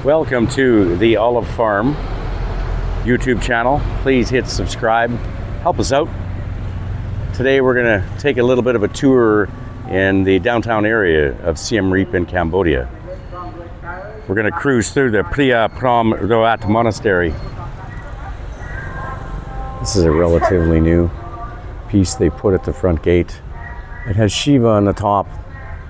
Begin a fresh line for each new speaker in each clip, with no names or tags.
Welcome to the Olive Farm YouTube channel. Please hit subscribe. Help us out. Today we're going to take a little bit of a tour in the downtown area of Siem Reap in Cambodia. We're going to cruise through the Preah Prom Rath monastery. This is a relatively new piece they put at the front gate. It has Shiva on the top,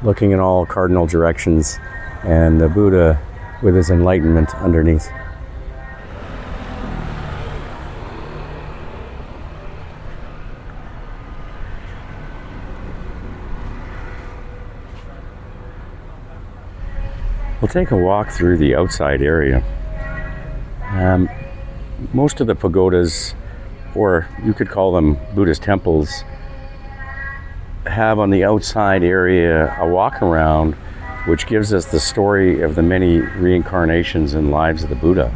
looking in all cardinal directions, and the Buddha with his enlightenment underneath. We'll take a walk through the outside area. Most of the pagodas, or you could call them Buddhist temples, have on the outside area a walk around which gives us the story of the many reincarnations and lives of the Buddha.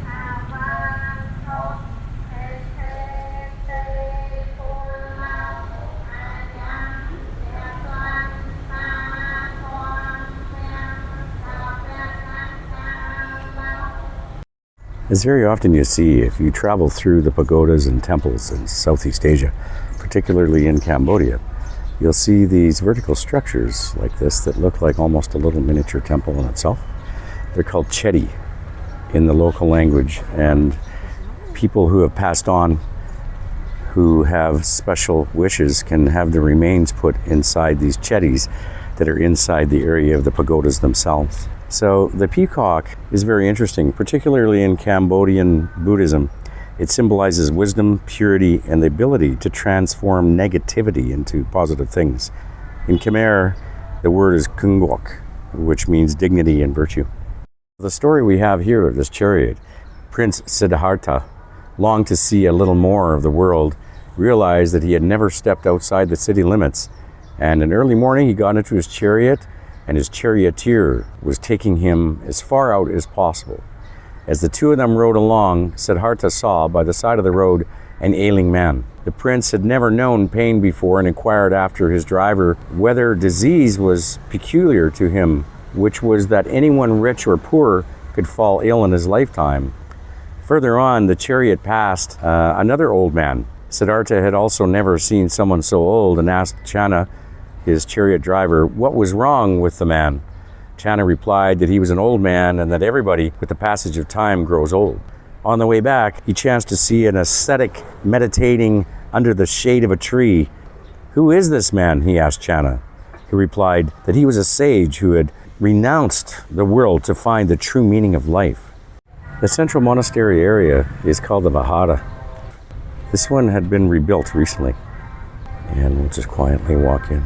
As very often you see, if you travel through the pagodas and temples in Southeast Asia, particularly in Cambodia, you'll see these vertical structures like this that look like almost a little miniature temple in itself. They're called chedi in the local language, and people who have passed on who have special wishes can have the remains put inside these chedis that are inside the area of the pagodas themselves. So the peacock is very interesting, particularly in Cambodian Buddhism. It symbolizes wisdom, purity, and the ability to transform negativity into positive things. In Khmer, the word is kungwok, which means dignity and virtue. The story we have here of this chariot, Prince Siddhartha longed to see a little more of the world, realized that he had never stepped outside the city limits, and in early morning he got into his chariot, and his charioteer was taking him as far out as possible. As the two of them rode along, Siddhartha saw by the side of the road an ailing man. The prince had never known pain before and inquired after his driver whether disease was peculiar to him, which was that anyone rich or poor could fall ill in his lifetime. Further on, the chariot passed another old man. Siddhartha had also never seen someone so old and asked Channa, his chariot driver, what was wrong with the man. Channa replied that he was an old man and that everybody with the passage of time grows old. On the way back, he chanced to see an ascetic meditating under the shade of a tree. Who is this man? He asked Channa. He replied that he was a sage who had renounced the world to find the true meaning of life. The central monastery area is called the Vihara. This one had been rebuilt recently, and we'll just quietly walk in.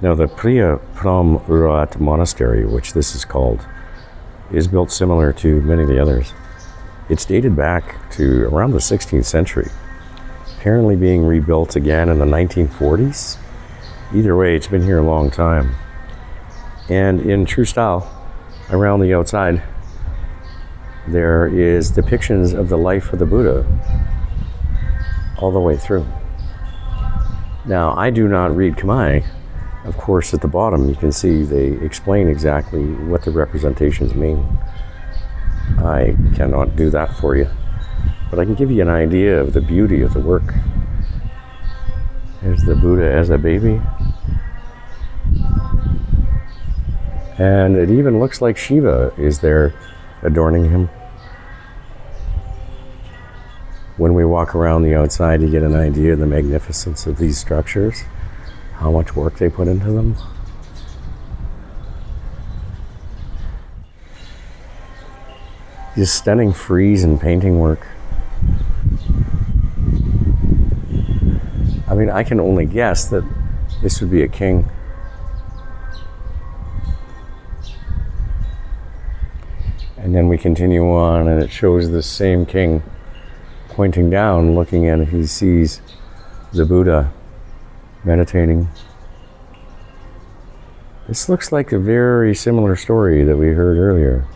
Now the Preah Prom Rath monastery, which this is called, is built similar to many of the others. It's dated back to around the 16th century, apparently being rebuilt again in the 1940s. Either way, it's been here a long time. And in true style, around the outside, there is depictions of the life of the Buddha all the way through. Now, I do not read Khmer. Of course, at the bottom, you can see they explain exactly what the representations mean. I cannot do that for you, but I can give you an idea of the beauty of the work. There's the Buddha as a baby. And it even looks like Shiva is there adorning him. When we walk around the outside, you get an idea of the magnificence of these structures, how much work they put into them. Just stunning frieze and painting work. I mean, I can only guess that this would be a king. And then we continue on and it shows the same king pointing down, looking at it. He sees the Buddha meditating. This looks like a very similar story that we heard earlier.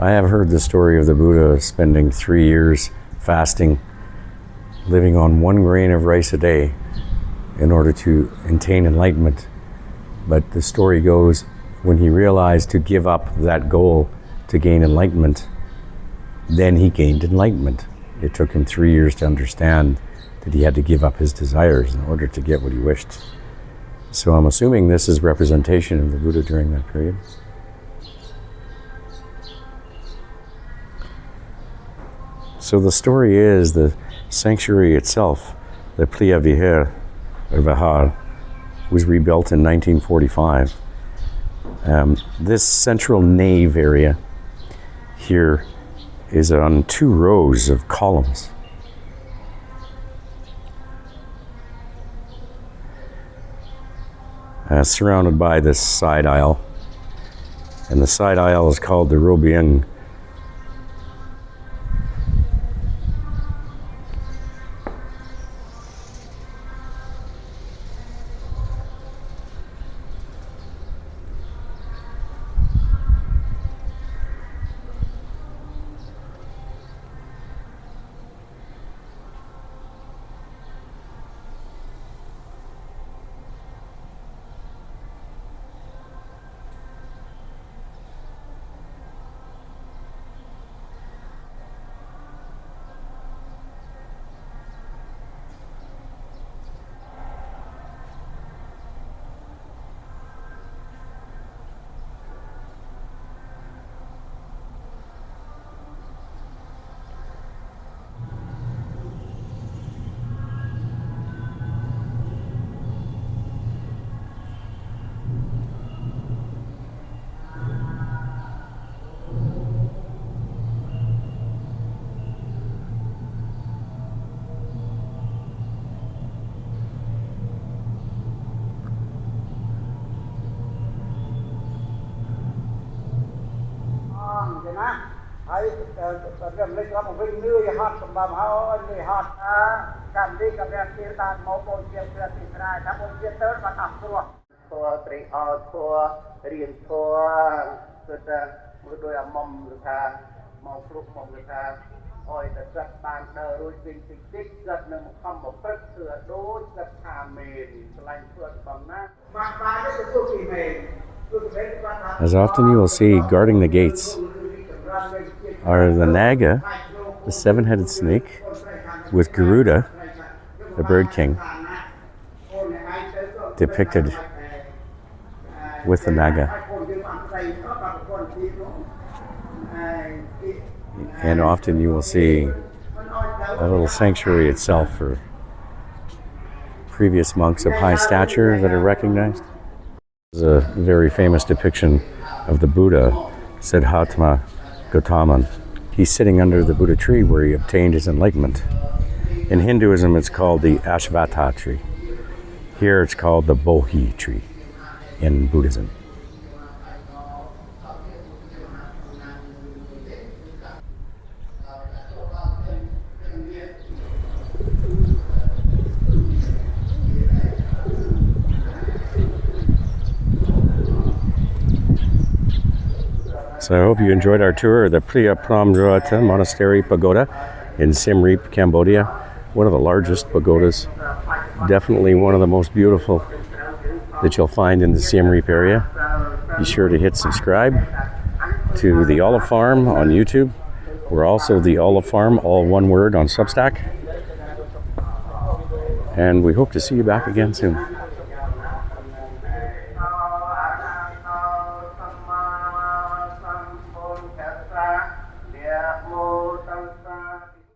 I have heard the story of the Buddha spending 3 years fasting, living on 1 grain of rice a day in order to attain enlightenment. But the story goes, when he realized to give up that goal to gain enlightenment, then he gained enlightenment. It took him 3 years to understand that he had to give up his desires in order to get what he wished. So I'm assuming this is representation of the Buddha during that period. So the story is the sanctuary itself, the Preah Vihar, was rebuilt in 1945. This central nave area here is on 2 rows of columns. Surrounded by this side aisle. And the side aisle is called the Robiang. As often you will see, guarding the gates are the Naga, the 7-headed snake, with Garuda, the bird king, depicted with the Naga. And often you will see a little sanctuary itself for previous monks of high stature that are recognized. There's a very famous depiction of the Buddha, Siddhartha Gautama. He's sitting under the Buddha tree where he obtained his enlightenment. In Hinduism, it's called the Ashvatha tree. Here it's called the Bodhi tree in Buddhism. So I hope you enjoyed our tour of the Preah Prom Rath Monastery Pagoda in Siem Reap, Cambodia. One of the largest pagodas. Definitely one of the most beautiful that you'll find in the Siem Reap area. Be sure to hit subscribe to the Olive Farm on YouTube. We're also the Olive Farm, all one word, on Substack. And we hope to see you back again soon.